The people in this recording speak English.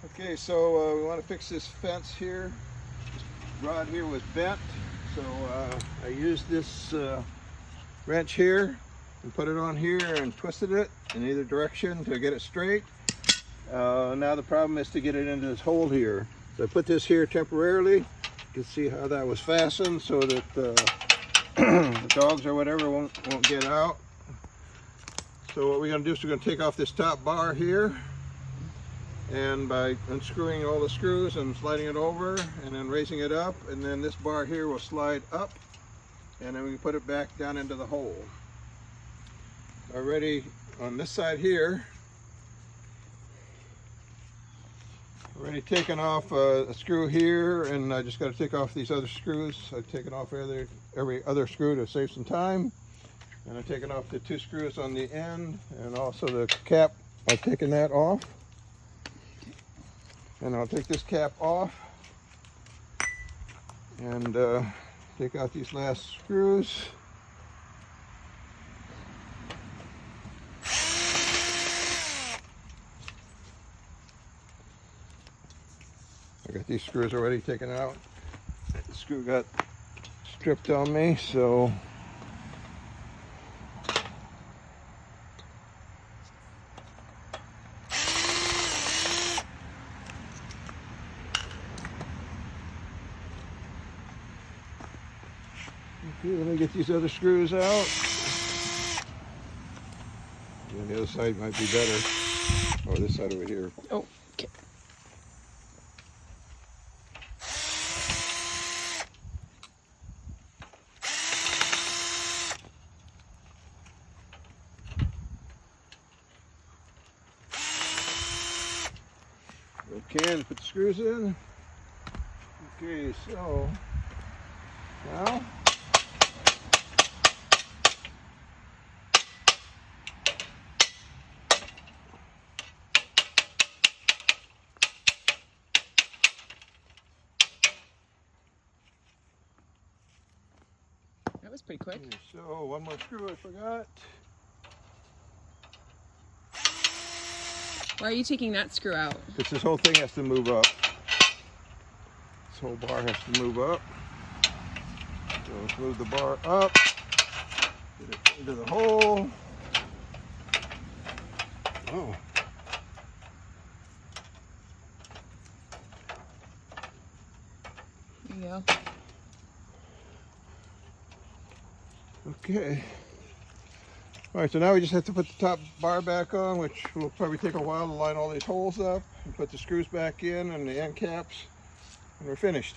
Okay, so we want to fix this fence here. This rod here was bent, so I used this wrench here and put it on here and twisted it in either direction to get it straight. Now the problem is to get it into this hole here. So I put this here temporarily. You can see how that was fastened so that the dogs or whatever won't get out. So what we're going to do is we're going to take off this top bar here, and by unscrewing all the screws and sliding it over and then raising it up, and then this bar here will slide up, and then we can put it back down into the hole. Already on this side here, already taken off a screw here, and I just got to take off these other screws. I've taken off every other screw to save some time, and I've taken off the 2 screws on the end, and also the cap. I've taken that off, and I'll take this cap off and take out these last screws. I got these screws already taken out. The screw got stripped on me, so okay, let me get these other screws out. And the other side might be better. Oh, this side over here. Oh, okay. Okay, put the screws in. Okay, so now That was pretty quick. okay, so one more screw I forgot. Why are you taking that screw out? Because this whole thing has to move up. This whole bar has to move up. So let's move the bar up. Get it into the hole. Oh. There you go. Okay. All right, so now we just have to put the top bar back on, which will probably take a while to line all these holes up, and put the screws back in and the end caps, and we're finished.